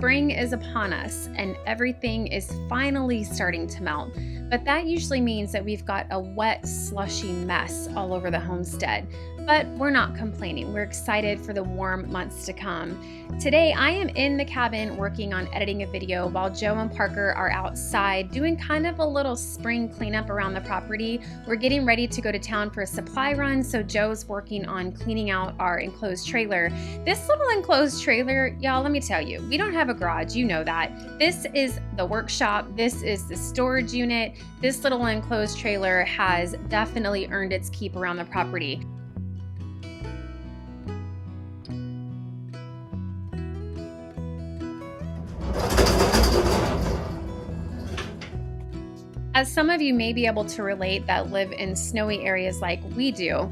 Spring is upon us and everything is finally starting to melt, but that usually means that we've got a wet, slushy mess all over the homestead. But we're not complaining. We're excited for the warm months to come. Today, I am in the cabin working on editing a video while Joe and Parker are outside doing kind of a little spring cleanup around the property. We're getting ready to go to town for a supply run, so Joe's working on cleaning out our enclosed trailer. This little enclosed trailer, y'all, let me tell you, we don't have a garage, you know that. This is the workshop. This is the storage unit. This little enclosed trailer has definitely earned its keep around the property. As some of you may be able to relate that live in snowy areas like we do,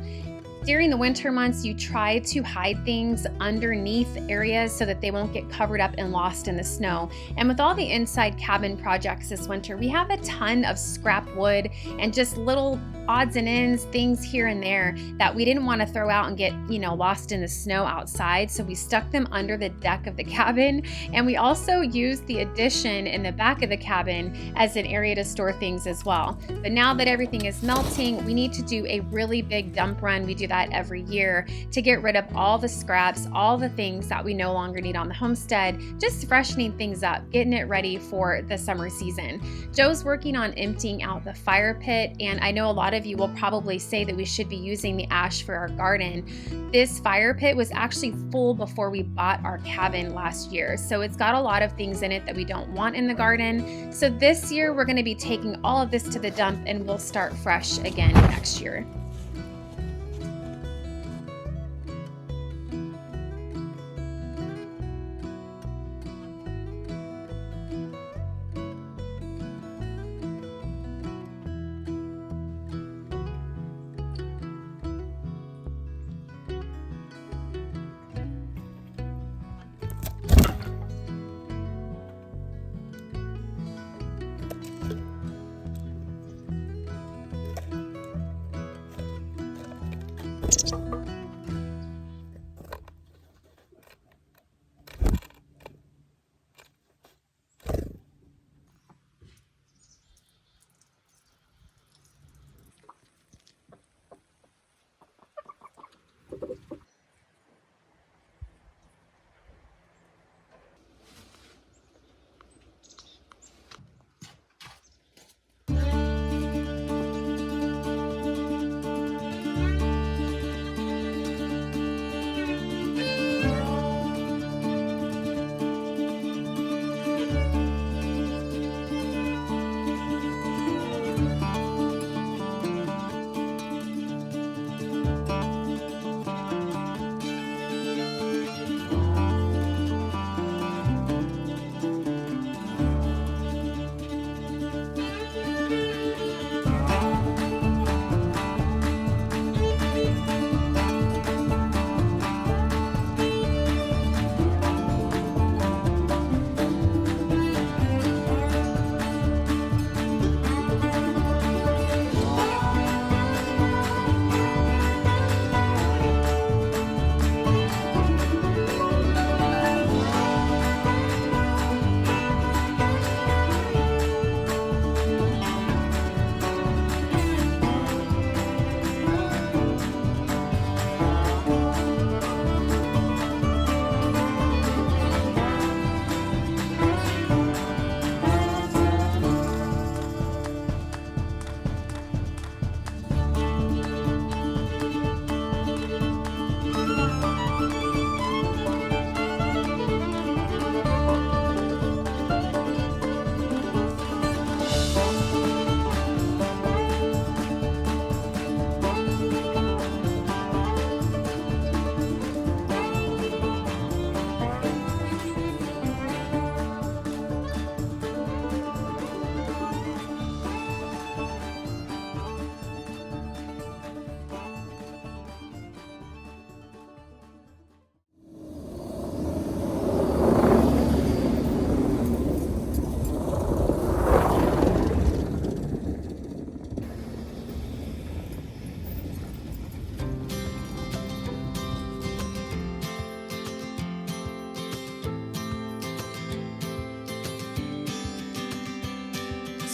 during the winter months, you try to hide things underneath areas so that they won't get covered up and lost in the snow. And with all the inside cabin projects this winter, we have a ton of scrap wood and just little odds and ends, things here and there that we didn't want to throw out and get, lost in the snow outside. So we stuck them under the deck of the cabin. And we also used the addition in the back of the cabin as an area to store things as well. But now that everything is melting, we need to do a really big dump run. We do that every year to get rid of all the scraps, all the things that we no longer need on the homestead, just freshening things up, getting it ready for the summer season. Joe's working on emptying out the fire pit, and I know a lot of you will probably say that we should be using the ash for our garden. This fire pit was actually full before we bought our cabin last year, so it's got a lot of things in it that we don't want in the garden. So this year we're going to be taking all of this to the dump and we'll start fresh again next year.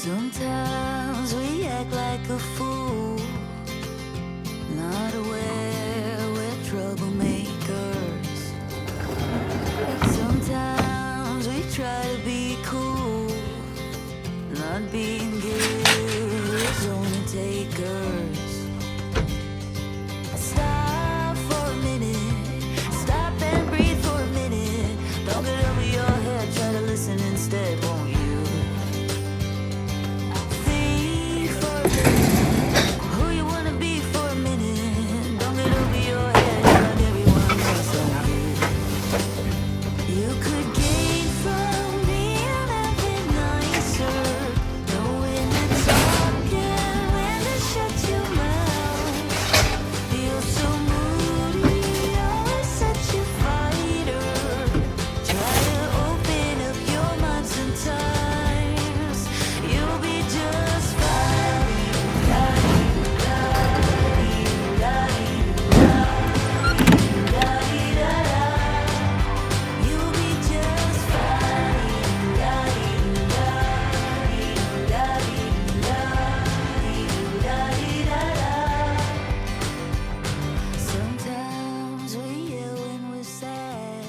Sometimes we act like a fool, not aware we're troublemakers. Sometimes we try to be cool, not being good is only takers. Stop for a minute, stop and breathe for a minute. Don't get over your head, try to listen instead, won't you? Think for a minute, who you wanna be for a minute. Don't get over your head, like everyone else on you. You could gain from being a bit nicer, knowing that talking when to shut your mouth. Feel so moody, always such a fighter. Try to open up your mind sometimes. You'll be just fine. You'll be just fine. Sometimes we yell when we're sad,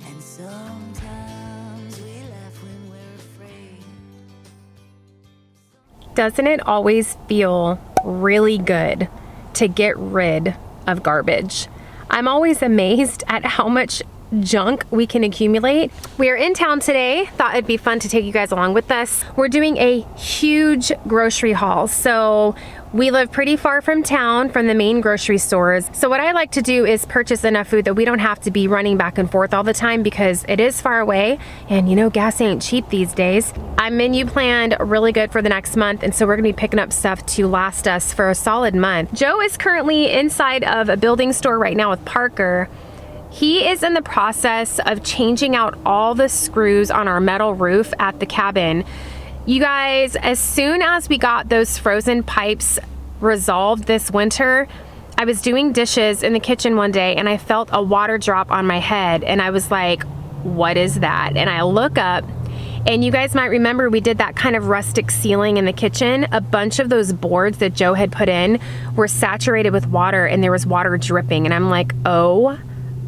and sometimes we laugh when we're afraid. Doesn't it always feel really good to get rid of garbage? I'm always amazed at how much junk we can accumulate. We are in town today. Thought it'd be fun to take you guys along with us. We're doing a huge grocery haul. So we live pretty far from town, from the main grocery stores. So what I like to do is purchase enough food that we don't have to be running back and forth all the time, because it is far away, and you know, gas ain't cheap these days. I'm menu planned really good for the next month, and so we're gonna be picking up stuff to last us for a solid month. Joe is currently inside of a building store right now with Parker. He is in the process of changing out all the screws on our metal roof at the cabin. You guys, as soon as we got those frozen pipes resolved this winter, I was doing dishes in the kitchen one day and I felt a water drop on my head, and I was like, what is that? And I look up, and you guys might remember we did that kind of rustic ceiling in the kitchen. A bunch of those boards that Joe had put in were saturated with water, and there was water dripping, and I'm like, oh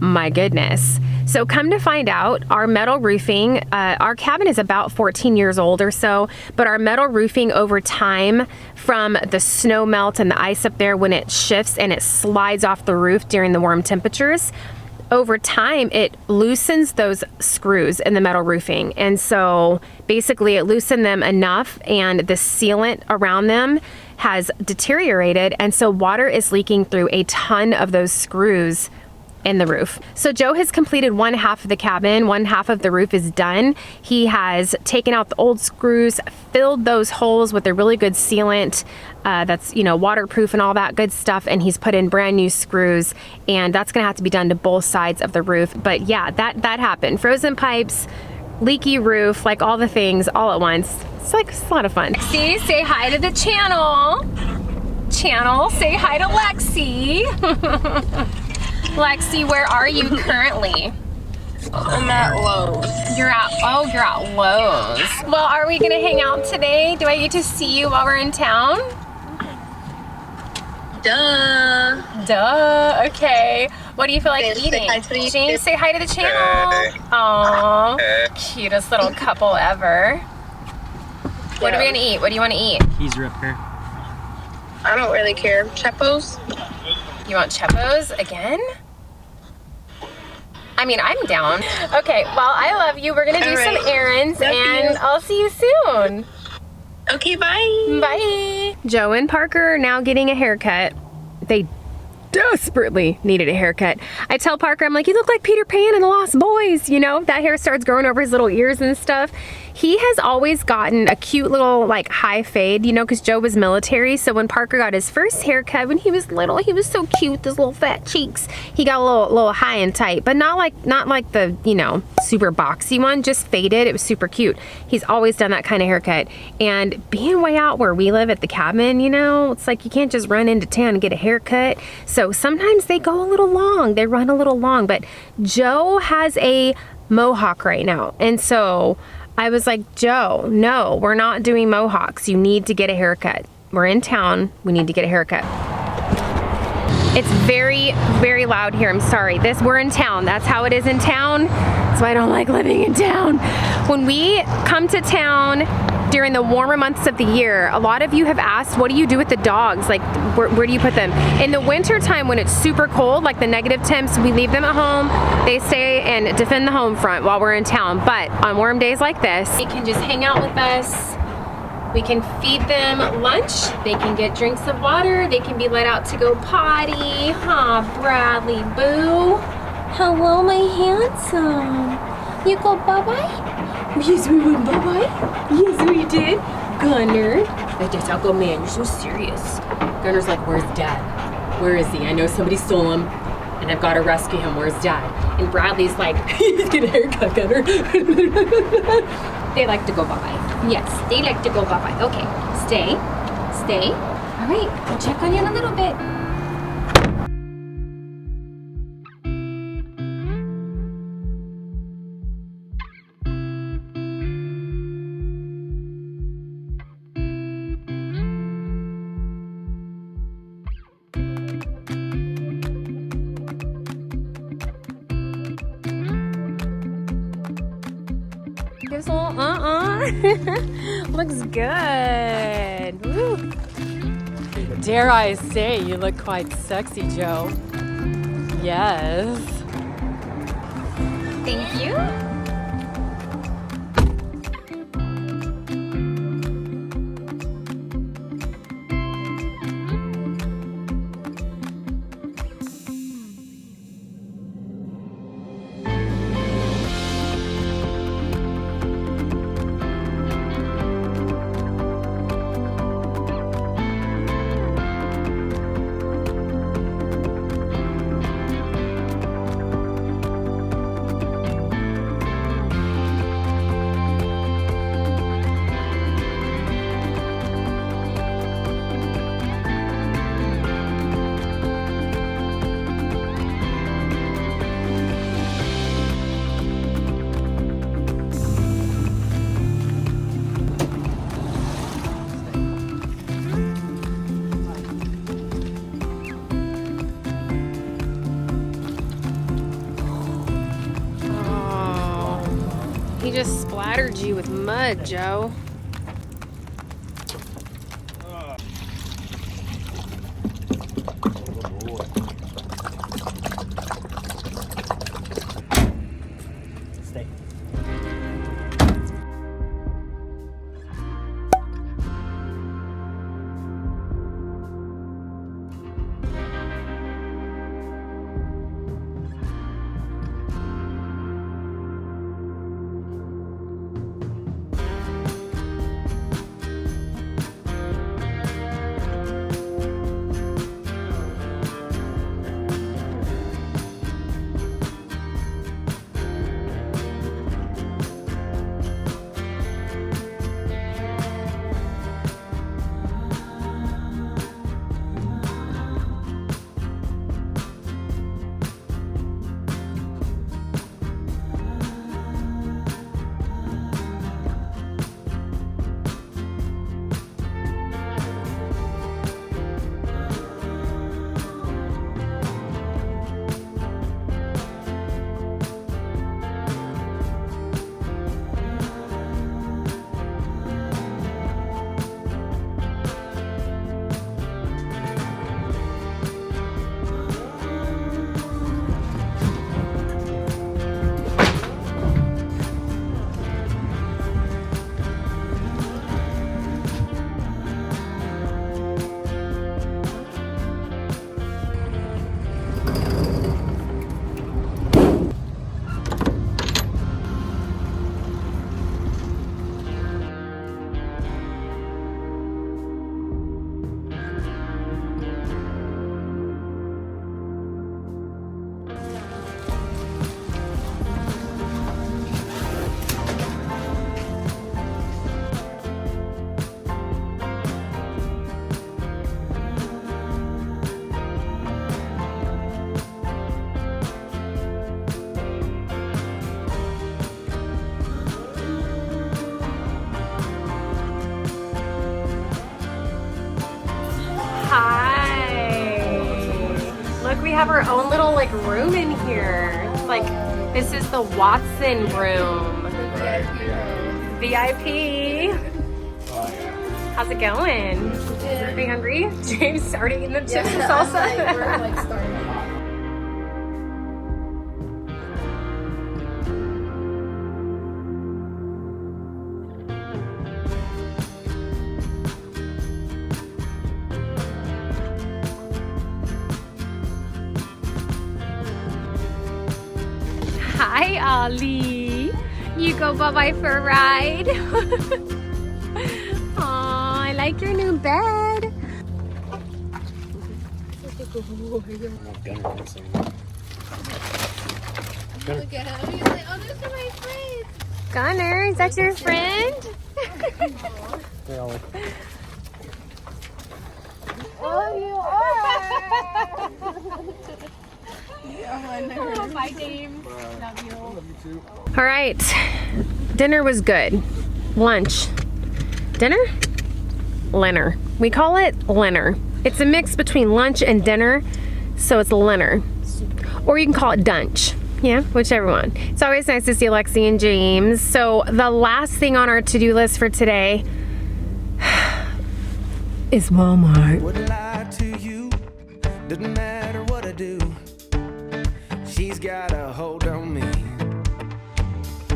my goodness. So come to find out, our metal roofing, our cabin is about 14 years old or so, but our metal roofing over time, from the snow melt and the ice up there when it shifts and it slides off the roof during the warm temperatures, over time it loosens those screws in the metal roofing. And so basically it loosened them enough, and the sealant around them has deteriorated, and so water is leaking through a ton of those screws in the roof. So Joe has completed one half of the cabin, one half of the roof is done. He has taken out the old screws, filled those holes with a really good sealant that's, you know, waterproof and all that good stuff, and he's put in brand new screws, and that's gonna have to be done to both sides of the roof. But yeah, that happened. Frozen pipes, leaky roof, like all the things all at once. It's a lot of fun. See, say hi to the channel. Say hi to Lexi. Lexi, where are you currently? I'm at Lowe's. You're at Lowe's. Well, are we gonna hang out today? Do I get to see you while we're in town? Duh. Okay. What do you feel like James, eating? say hi to the James, say hi to the channel. Aww, cutest little couple ever. What are we gonna eat? What do you want to eat? He's Ripper. I don't really care. Chepos? You want Chepos again? I mean, I'm down. Okay, well, I love you. We're gonna do some errands, Love and you. I'll see you soon. Okay, bye. Bye. Joe and Parker are now getting a haircut. They desperately needed a haircut. I tell Parker, I'm like, you look like Peter Pan and the Lost Boys. You know, that hair starts growing over his little ears and stuff. He has always gotten a cute little like high fade, you know, because Joe was military. So when Parker got his first haircut when he was little, he was so cute, those little fat cheeks. He got a little high and tight, but not like the, you know, super boxy one, just faded. It was super cute. He's always done that kind of haircut. And being way out where we live at the cabin, you know, it's like you can't just run into town and get a haircut. So sometimes they go a little long, they run a little long, but Joe has a mohawk right now. And so I was like, Joe, no, we're not doing mohawks. You need to get a haircut. We're in town. We need to get a haircut. It's very, very loud here. I'm sorry. We're in town. That's how it is in town. So I don't like living in town. When we come to town during the warmer months of the year, a lot of you have asked, what do you do with the dogs? Like, where do you put them? In the winter time when it's super cold, like the negative temps, we leave them at home. They stay and defend the home front while we're in town. But on warm days like this, they can just hang out with us. We can feed them lunch. They can get drinks of water. They can be let out to go potty. Huh, Bradley Boo. Hello, my handsome. You go bye-bye? Yes, we went bye-bye. Yes, we did. Gunner. That's how go, man, you're so serious. Gunner's like, where's Dad? Where is he? I know somebody stole him, and I've got to rescue him. Where's Dad? And Bradley's like, he's getting a haircut, Gunner. They like to go bye-bye. Yes, they like to go bye-bye. Okay, stay. All right, I'll check on you in a little bit. Gives a little looks good. Woo. Dare I say, you look quite sexy, Joe. Yes. Thank you. He just splattered you with mud, Joe. Stay. have our own little like room in here. It's like, this is the Watson room. VIP. How's it going? Are you hungry? James already eating the chips and salsa. Hi, Ollie. You go bye-bye for a ride. Aw, I like your new bed. Look at him. He's like, oh, those are my friends. Gunner, is that your friend? Oh, you are. Oh, bye, James. Love you. Love you too. All right. Dinner was good. Lunch. Dinner? Lenner. We call it Lenner. It's a mix between lunch and dinner, so it's Lenner. Or you can call it Dunch. Yeah, whichever one. It's always nice to see Lexi and James. So the last thing on our to-do list for today is Walmart. Wouldn't lie to you, doesn't matter what I do. She's got a hold on me.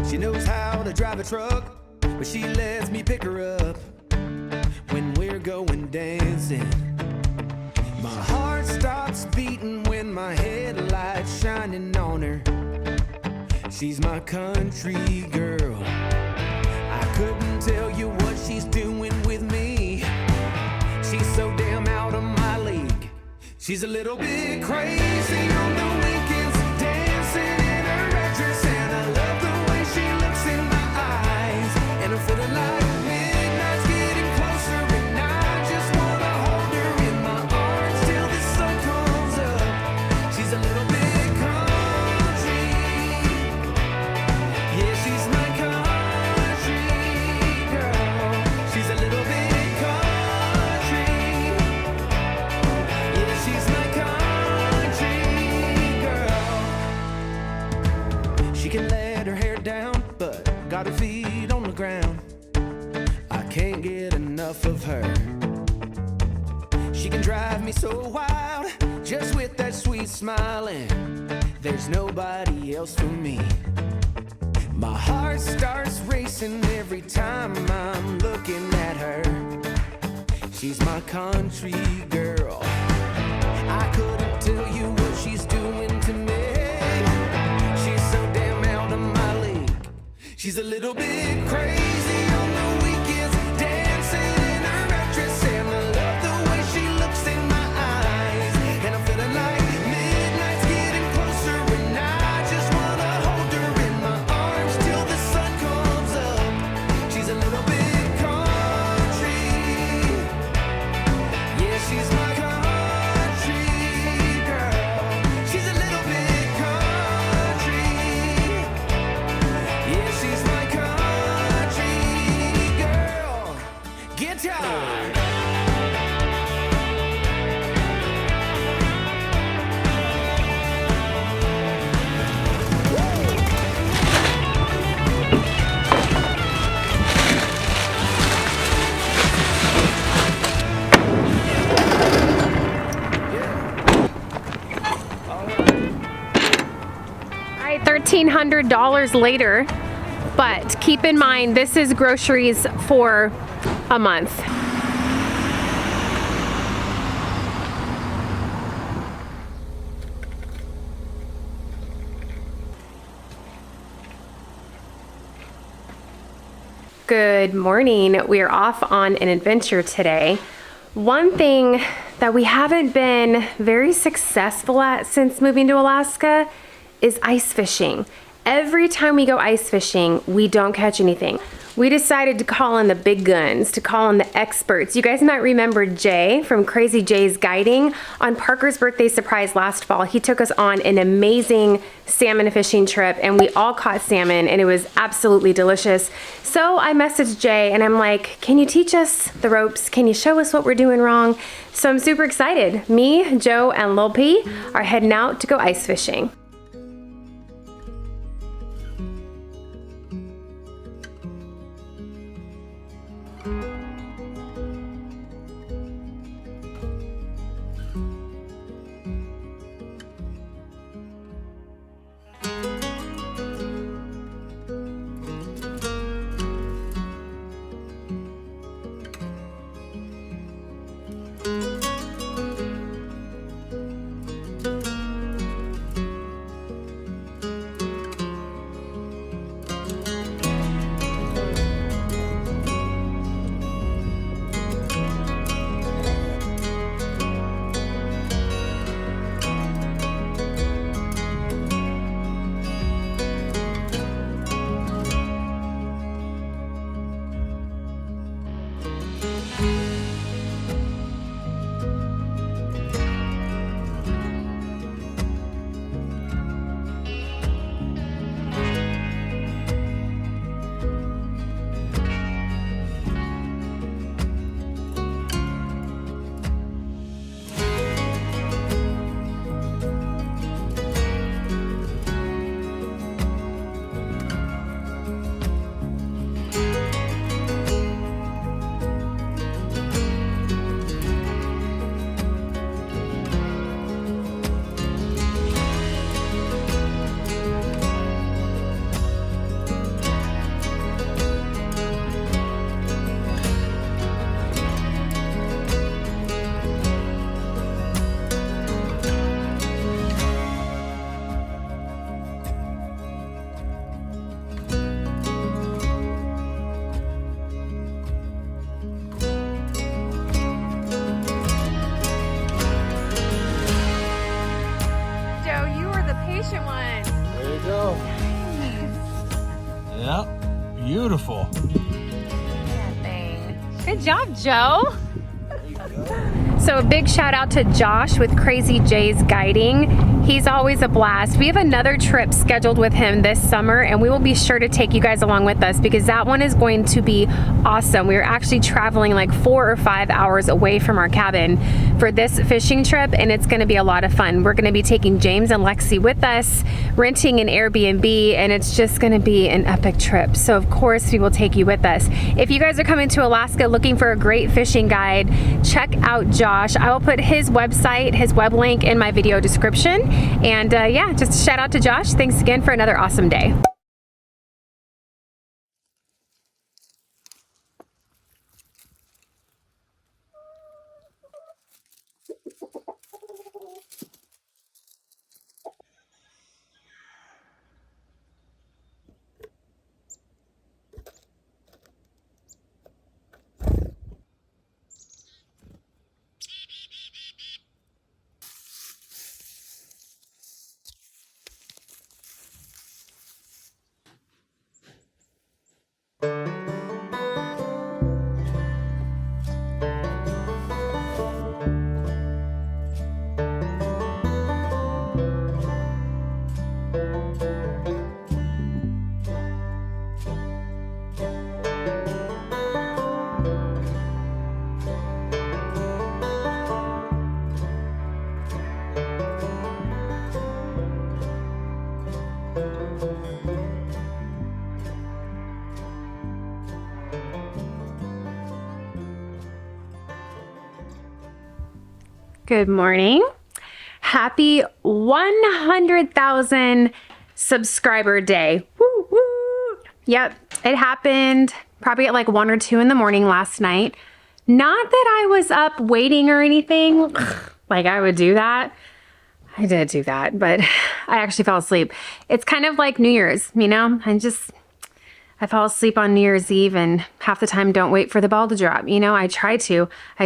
She knows how to drive a truck, but she lets me pick her up when we're going dancing. My heart stops beating when my headlights shining on her. She's my country girl. I couldn't tell you what she's doing with me. She's so damn out of my league. She's a little bit crazy on the weekends, dancing in her red dress, and I love the way she looks in my eyes. And I'm feeling like midnight's getting closer, and I just wanna hold her in my arms till the sun comes up. She's a little bit country. Yeah, she's my country girl. She's a little bit country. Yeah, she's my country girl. She can let her hair down, but got her feet on the ground. I can't get enough of her. She can drive me so wild, just with that sweet smile, and there's nobody else for me. My heart starts racing every time I'm looking at her. She's my country girl. I couldn't tell you what she's doing to me. She's so damn out of my league. She's a little bit crazy on the weekends, dancing in her red dress, and I love the way she looks in my eyes. And I'm feeling like midnight's getting closer, and I just wanna hold her in my arms till the sun comes up. She's a little bit country. Yeah, she's my country girl. She's a little bit country. Yeah, she's my country girl. Guitar. All right, $1,300 later, but keep in mind, this is groceries for a month. Good morning. We are off on an adventure today. One thing that we haven't been very successful at since moving to Alaska is ice fishing. every time we go ice fishing, we don't catch anything. We decided to call in the big guns, to call in the experts. You guys might remember Jay from Crazy Jay's Guiding. On Parker's birthday surprise last fall, he took us on an amazing salmon fishing trip, and we all caught salmon, and it was absolutely delicious. So I messaged Jay, and I'm like, can you teach us the ropes? Can you show us what we're doing wrong? So I'm super excited. Me, Joe, and Lil P are heading out to go ice fishing. Yeah, beautiful. Good job, Joe. So a big shout out to Josh with Crazy Jay's Guiding. He's always a blast. We have another trip scheduled with him this summer, and we will be sure to take you guys along with us because that one is going to be awesome. We are actually traveling like 4 or 5 hours away from our cabin for this fishing trip, and it's going to be a lot of fun. We're going to be taking James and Lexi with us, renting an Airbnb, and it's just going to be an epic trip. So of course we will take you with us. If you guys are coming to Alaska looking for a great fishing guide, check out Josh. I will put his website, his web link in my video description. And yeah, just a shout out to Josh. Thanks again for another awesome day. Good morning. Happy 100,000 subscriber day. Woo, woo. Yep, it happened probably at like 1 or 2 in the morning last night. Not that I was up waiting or anything, like I would do that. I did do that, but I actually fell asleep. It's kind of like New Year's, you know? I fall asleep on New Year's Eve and half the time don't wait for the ball to drop. You know, I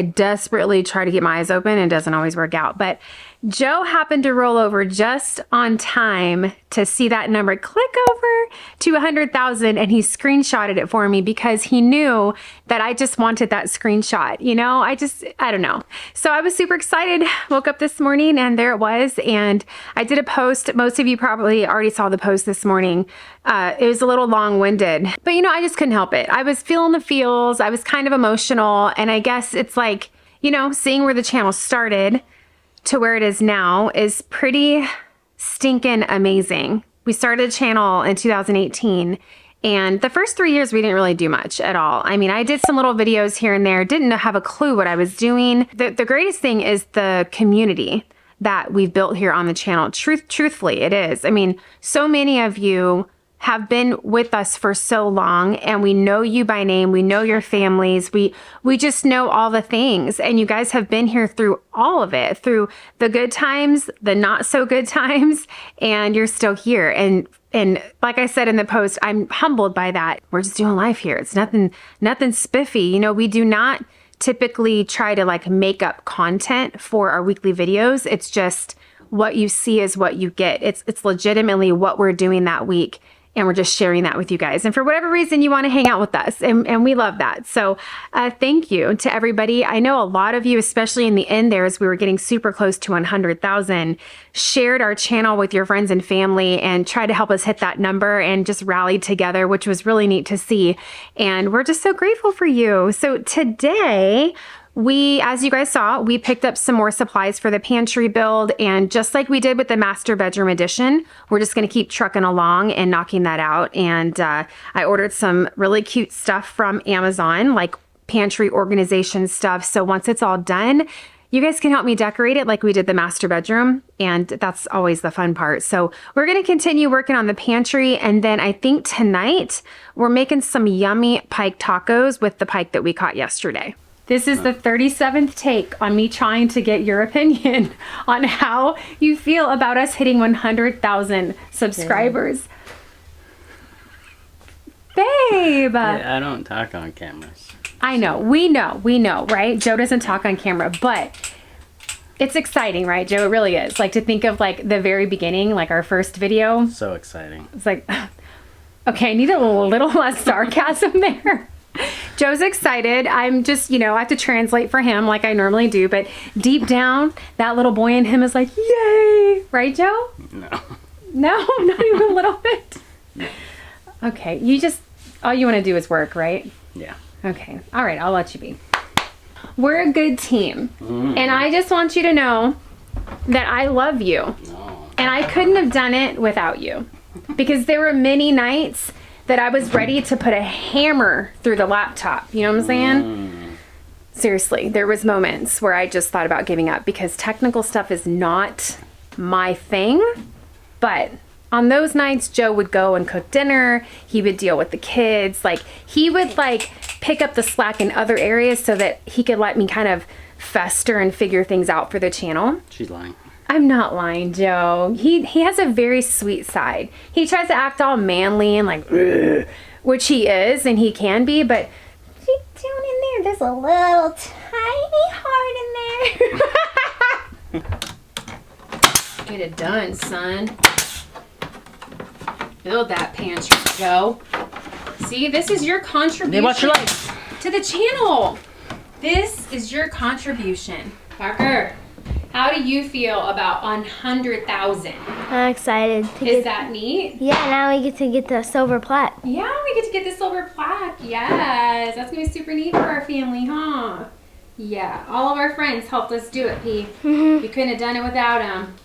desperately try to keep my eyes open. It doesn't always work out. But Joe happened to roll over just on time to see that number click over to 100,000, and he screenshotted it for me because he knew that I just wanted that screenshot. You know, I don't know. So I was super excited. Woke up this morning and there it was. And I did a post. Most of you probably already saw the post this morning. It was a little long-winded, but you know, I just couldn't help it. I was feeling the feels. I was kind of emotional. And I guess it's like, you know, seeing where the channel started to where it is now is pretty stinking amazing. We started a channel in 2018, and the first 3 years we didn't really do much at all. I mean, I did some little videos here and there, didn't have a clue what I was doing. The greatest thing is the community that we've built here on the channel. Truthfully, it is. I mean, so many of you have been with us for so long, and we know you by name. We know your families. We just know all the things, and you guys have been here through all of it, through the good times, the not so good times, and you're still here. And like I said in the post, I'm humbled by that. We're just doing life here. It's nothing spiffy. You know, we do not typically try to like make up content for our weekly videos. It's just what you see is what you get. It's legitimately what we're doing that week. And we're just sharing that with you guys. And for whatever reason, you want to hang out with us. And we love that. So thank you to everybody. I know a lot of you, especially in the end there, as we were getting super close to 100,000, shared our channel with your friends and family and tried to help us hit that number and just rallied together, which was really neat to see. And we're just so grateful for you. So today, as you guys saw, we picked up some more supplies for the pantry build, and just like we did with the master bedroom edition, we're just going to keep trucking along and knocking that out. And I ordered some really cute stuff from Amazon, like pantry organization stuff. So once it's all done, you guys can help me decorate it like we did the master bedroom, and that's always the fun part. So we're going to continue working on the pantry, and then I think tonight we're making some yummy pike tacos with the pike that we caught yesterday. This is the 37th take on me trying to get your opinion on how you feel about us hitting 100,000 subscribers. Babe! Yeah, I don't talk on cameras. I know, we know, right? Joe doesn't talk on camera, but it's exciting, right, Joe? It really is. Like, to think of like the very beginning, like our first video. So exciting. It's like, okay, I need a little less sarcasm there. Joe's excited. I'm just, you know, I have to translate for him like I normally do, but deep down, that little boy in him is like, yay! Right, Joe? No. No, not even a little bit. No. Okay, all you want to do is work, right? Yeah. Okay, all right, I'll let you be. We're a good team, and I just want you to know that I love you, and I couldn't have done it without you, because there were many nights that I was ready to put a hammer through the laptop. You know what I'm saying? Seriously, there was moments where I just thought about giving up because technical stuff is not my thing. But on those nights, Joe would go and cook dinner. He would deal with the kids. Like, he would like pick up the slack in other areas so that he could let me kind of fester and figure things out for the channel. She's lying. I'm not lying, Joe. He has a very sweet side. He tries to act all manly and like, ugh, which he is and he can be, but deep down in there, there's a little tiny heart in there. Get it done, son. Build that pantry, Joe. See, this is your contribution to the channel. This is your contribution. Parker, how do you feel about 100,000? I'm excited. Is that neat? Yeah, now we get to get the silver plaque. Yeah, we get to get the silver plaque. Yes, that's gonna be super neat for our family, huh? Yeah, all of our friends helped us do it, P. We couldn't have done it without them.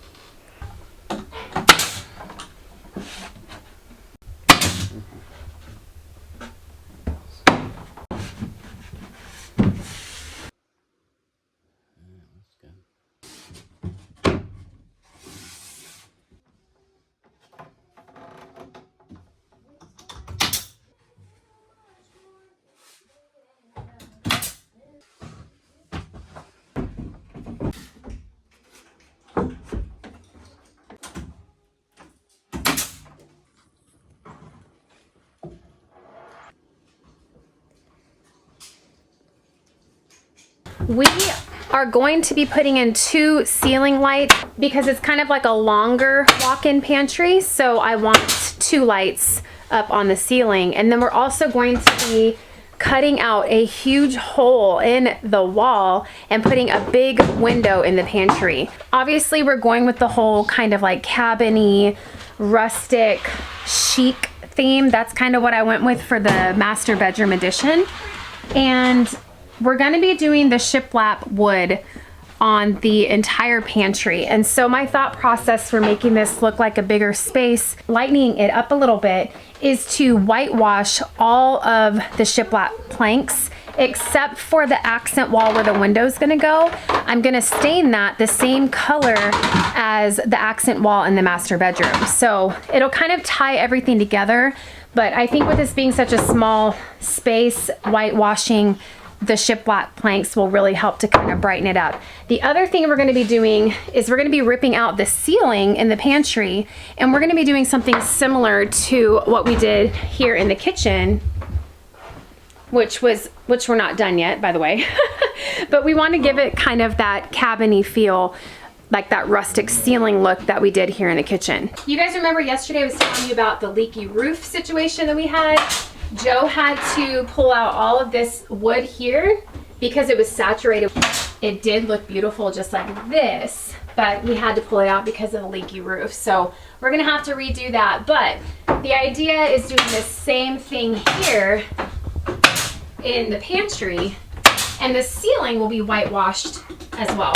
We are going to be putting in 2 ceiling lights because it's kind of like a longer walk-in pantry. So I want 2 lights up on the ceiling. And then we're also going to be cutting out a huge hole in the wall and putting a big window in the pantry. Obviously, we're going with the whole kind of like cabin-y, rustic, chic theme. That's kind of what I went with for the master bedroom edition. And we're going to be doing the shiplap wood on the entire pantry. And so my thought process for making this look like a bigger space, lightening it up a little bit, is to whitewash all of the shiplap planks except for the accent wall where the window's gonna go. I'm gonna stain that the same color as the accent wall in the master bedroom. So it'll kind of tie everything together. But I think with this being such a small space, whitewashing the shiplap planks will really help to kind of brighten it up. The other thing we're going to be doing is we're going to be ripping out the ceiling in the pantry, and we're going to be doing something similar to what we did here in the kitchen, which we're not done yet, by the way. But we want to give it kind of that cabin-y feel, like that rustic ceiling look that we did here in the kitchen. You guys remember yesterday I was telling you about the leaky roof situation that we had? Joe had to pull out all of this wood here because it was saturated. It did look beautiful just like this, but we had to pull it out because of the leaky roof. So we're gonna have to redo that. But the idea is doing the same thing here in the pantry, and the ceiling will be whitewashed as well.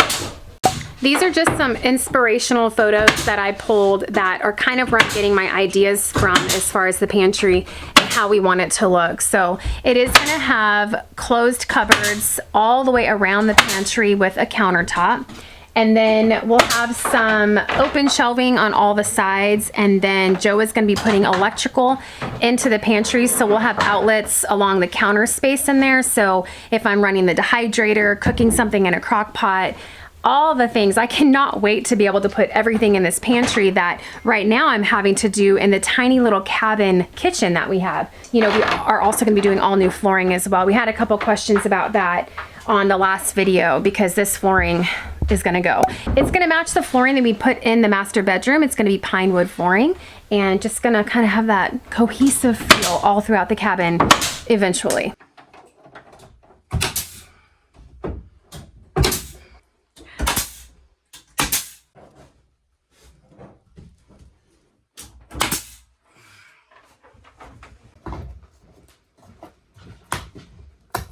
These are just some inspirational photos that I pulled that are kind of where I'm getting my ideas from as far as the pantry and how we want it to look. So it is going to have closed cupboards all the way around the pantry with a countertop. And then we'll have some open shelving on all the sides. And then Joe is going to be putting electrical into the pantry. So we'll have outlets along the counter space in there. So if I'm running the dehydrator, cooking something in a crock pot, all the things. I cannot wait to be able to put everything in this pantry that right now I'm having to do in the tiny little cabin kitchen that we have. You know, we are also going to be doing all new flooring as well. We had a couple questions about that on the last video because this flooring is going to go. It's going to match the flooring that we put in the master bedroom. It's going to be pine wood flooring and just going to kind of have that cohesive feel all throughout the cabin eventually.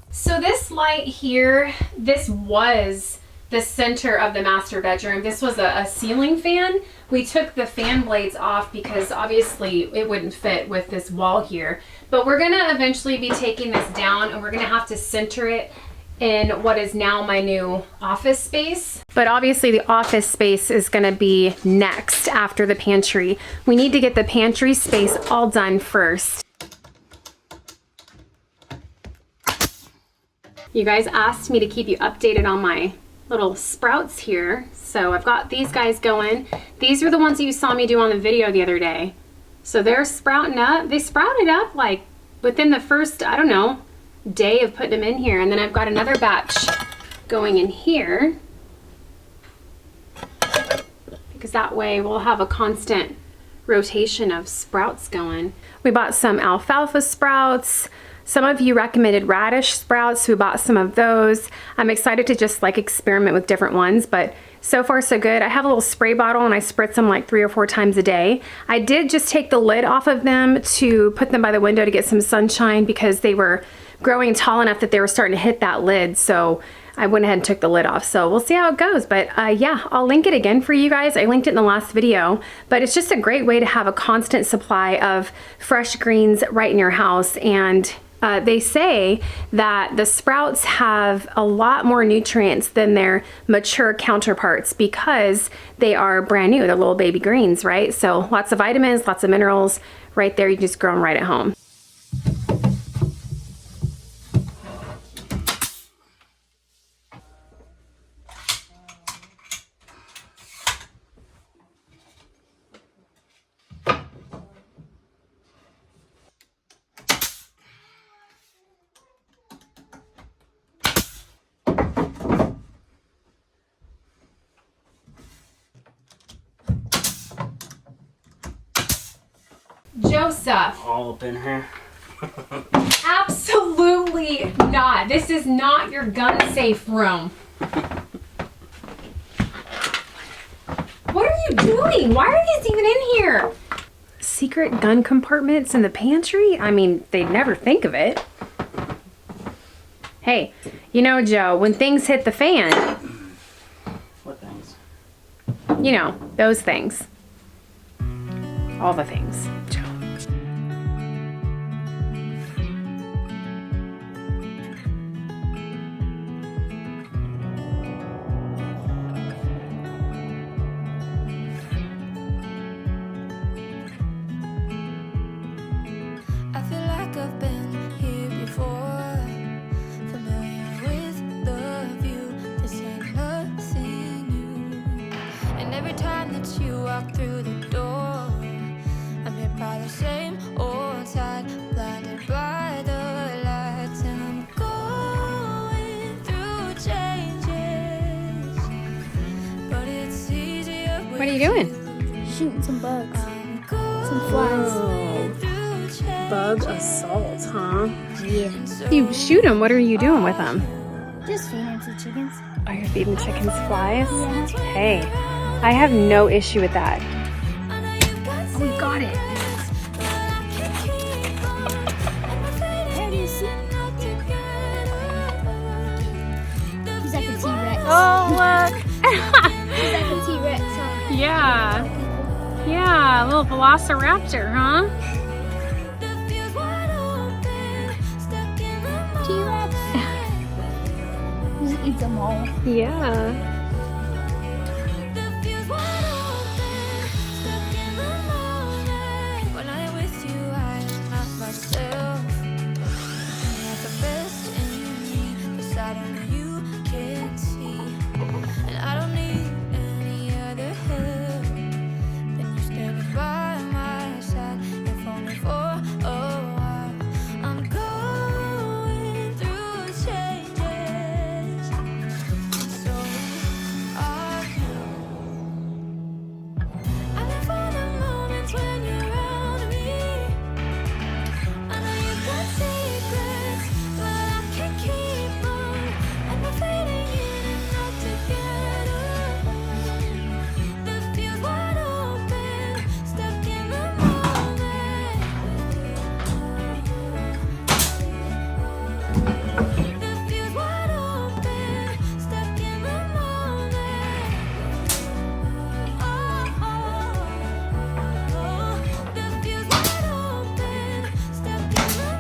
So this light here, this was the center of the master bedroom. This was a ceiling fan. We took the fan blades off because obviously it wouldn't fit with this wall here. But we're gonna eventually be taking this down and we're gonna have to center it in what is now my new office space. But obviously the office space is gonna be next after the pantry. We need to get the pantry space all done first. You guys asked me to keep you updated on my little sprouts here. So I've got these guys going. These are the ones that you saw me do on the video the other day. So they're sprouting up. They sprouted up like within the first, I don't know, day of putting them in here. And then I've got another batch going in here because that way we'll have a constant rotation of sprouts going. We bought some alfalfa sprouts. Some of you recommended radish sprouts, so we bought some of those. I'm excited to just like experiment with different ones, but so far so good. I have a little spray bottle and I spritz them like 3 or 4 times a day. I did just take the lid off of them to put them by the window to get some sunshine because they were growing tall enough that they were starting to hit that lid. So I went ahead and took the lid off. So we'll see how it goes. But yeah, I'll link it again for you guys. I linked it in the last video, but it's just a great way to have a constant supply of fresh greens right in your house. And they say that the sprouts have a lot more nutrients than their mature counterparts because they are brand new. They're little baby greens, right? So lots of vitamins, lots of minerals right there. You can just grow them right at home. Joseph, All up in here. absolutely not. This is not your gun safe room. What are you doing? Why are these even in here? Secret gun compartments in the pantry? I mean, they'd never think of it. Hey, you know, Joe, when things hit the fan, What things? you know, those things. All the things, Joe. I feel like I've been here before, familiar with the view. This ain't nothing new. And every time that you walk through the door, I'm hit by the same old tide, blinded by the lights, and I'm going through changes. But it's easier. What are you doing? Shooting some bugs. Some flies. Bug assault, huh? Yeah. You shoot them. What are you doing with them? Just feeding some chickens. Oh, you're feeding chickens flies? Yeah. Hey, I have no issue with that. Oh, we got it. Where do you see? He's like a T-Rex. Oh, look. He's like a T-Rex, huh? Yeah. Yeah, a little velociraptor, huh? T-Rex. He eats them all. Yeah. When I'm with you, I'm not myself. And that's the best in me, 'cause I don't know you can't see. And I don't need any other help than you standing by my side. If only for a while. I'm going through changes, and so are you. I live for the moments when you're around me. I know you've got secrets, but I can't keep them. And we're fading in and out together. The fuse wide open, stuck in the moment. The fuse wide open, stuck in the moment. The fuse wide open, stuck in the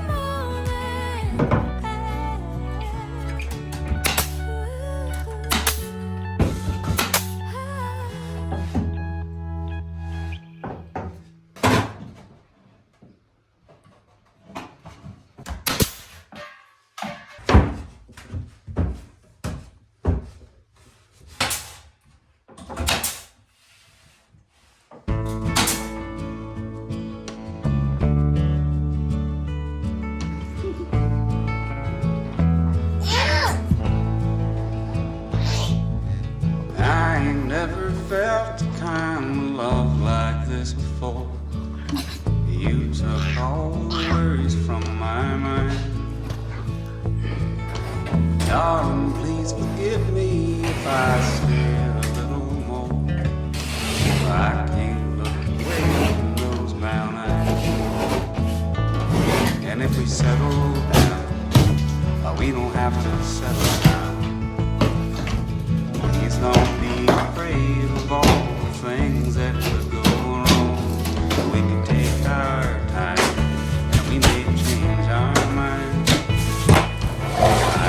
I ain't never felt a kind of love like this before. You took all the worries from my mind. Darling, please forgive me if I stay a little more. I can't look away from those brown eyes. And if we settle down, we don't have to settle down. Please don't be afraid of all the things that could go wrong. We can take our time and we may change our mind.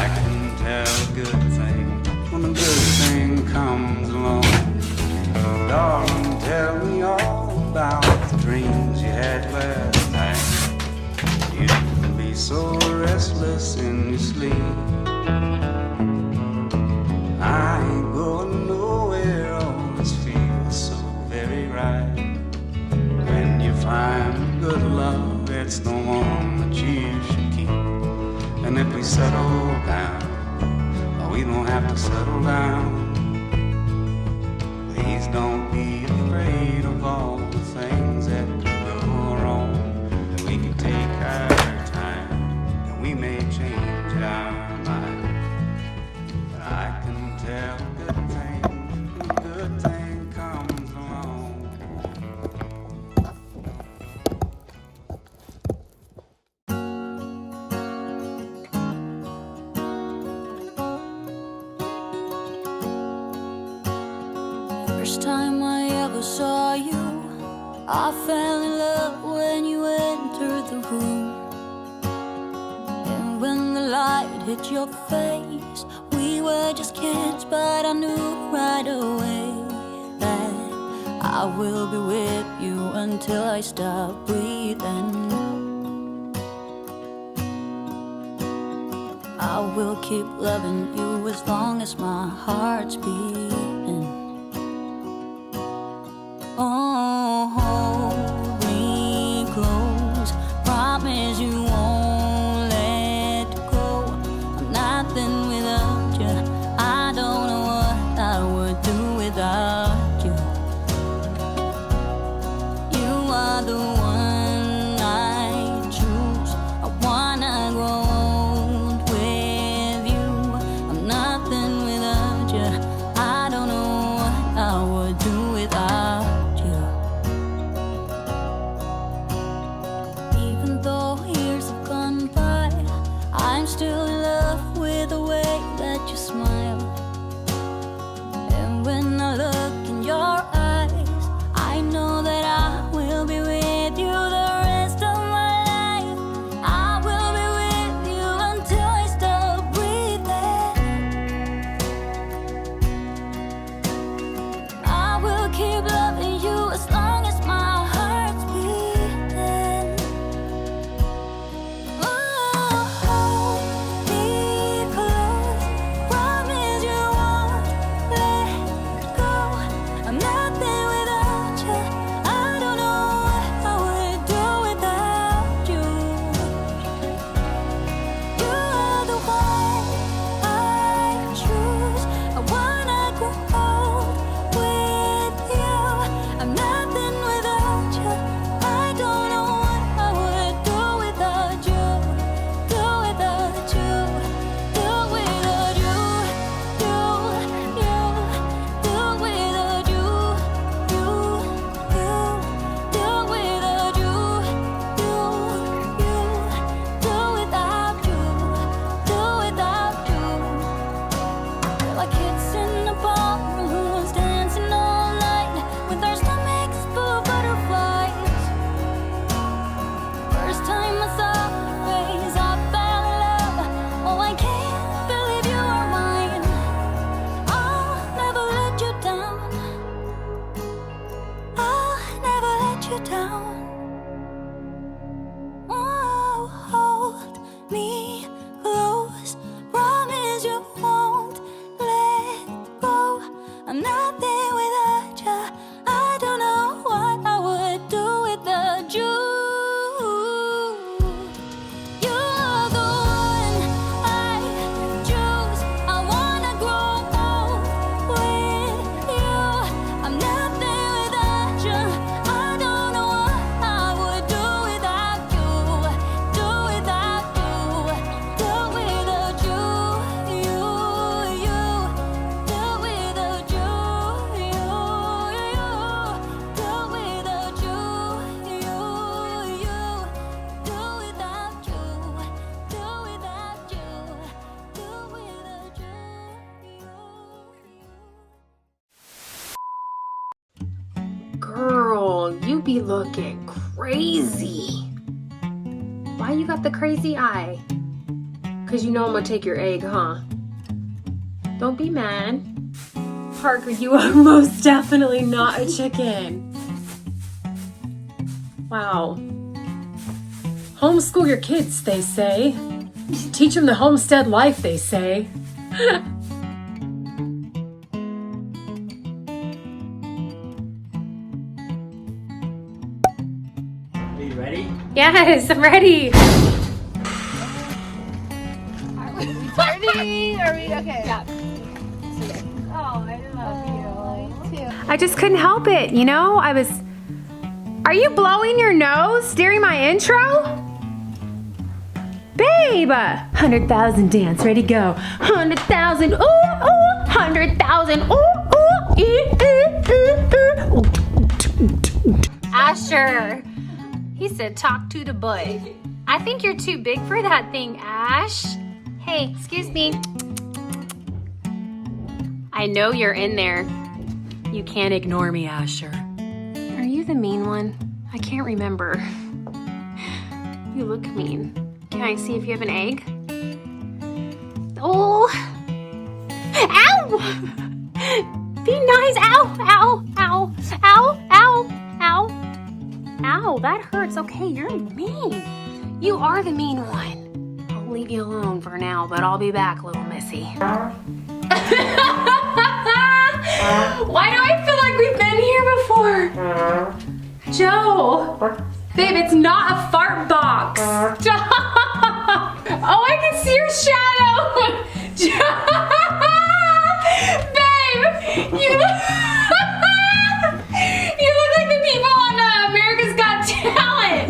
I can tell a good thing when a good thing comes along. Darling, tell me all about the dreams you had last night. You can be so restless in your sleep. I ain't going nowhere, all this feels so very right. When you find good love, it's the one that you should keep. And if we settle down, we don't have to settle down. Please don't be afraid of all the things that could go wrong. I fell in love when you entered the room. And when the light hit your face, we were just kids, but I knew right away that I will be with you until I stop breathing. I will keep loving you as long as my heart's beating. Oh, hold me close, promise you won't let go. I'm nothing without you, I don't know what I would do without you. You are the one I choose, I wanna grow old with you. I'm nothing without you, I don't know what I would do without you. Even though years have gone by, I'm still in love with the way that you smile. And when I look in your eyes, I know that I will be with you the rest of my life. I will be with you until I stop breathing. I will keep loving you as long as my heart's beating. Oh, hold me close, promise you won't let go. I'm nothing without you, I don't know what I would do without you. You are the one I choose, I wanna grow old with you. I'm nothing without you, I don't know what I would do without you. Do without you, do without you, do without you, do without you, do without you, do without you. We're like kids in a ballroom dancing all night with our stomachs full of butterflies. First time I saw your face, I fell in love. Oh, I can't believe you are mine. I'll never let you down, I'll never let you down. Oh, hold me close, promise you won't let go. I'm nothing without you, I don't know what I would do without you. You are the one I choose, I wanna grow old with you. I'm nothing without you, I don't know what I would do without you. Do without you, do without you, you, do without you, do without you, do without you, do without you, do without you. Girl, you be looking crazy. Why you got the crazy eye? Cause you know I'm gonna take your egg, huh? Don't be mad. Parker, you are most definitely not a chicken. Wow. Homeschool your kids, they say. Teach them the homestead life, they say. Are you ready? Yes, I'm ready. Ready? Are we okay? Yeah. Oh, I love you. I just couldn't help it, you know? Are you blowing your nose during my intro? Babe! 100,000 dance, ready, go. 100,000, ooh, ooh, 100,000, ooh, ooh, Asher, he said talk to the boy. I think you're too big for that thing, Ash. Hey, excuse me. I know you're in there. You can't ignore me, Asher. Are you the mean one? I can't remember. You look mean. Can I see if you have an egg? Oh! Ow! Be nice. Ow! Ow! Ow! Ow! Ow! Ow! Ow! That hurts. Okay, you're mean. You are the mean one. I'll leave you alone for now, but I'll be back, little missy. Why do I feel like we've been here before? Joe! Babe, it's not a fart box. Stop! Oh, I can see your shadow. Babe, you look you look like the people on America's Got Talent.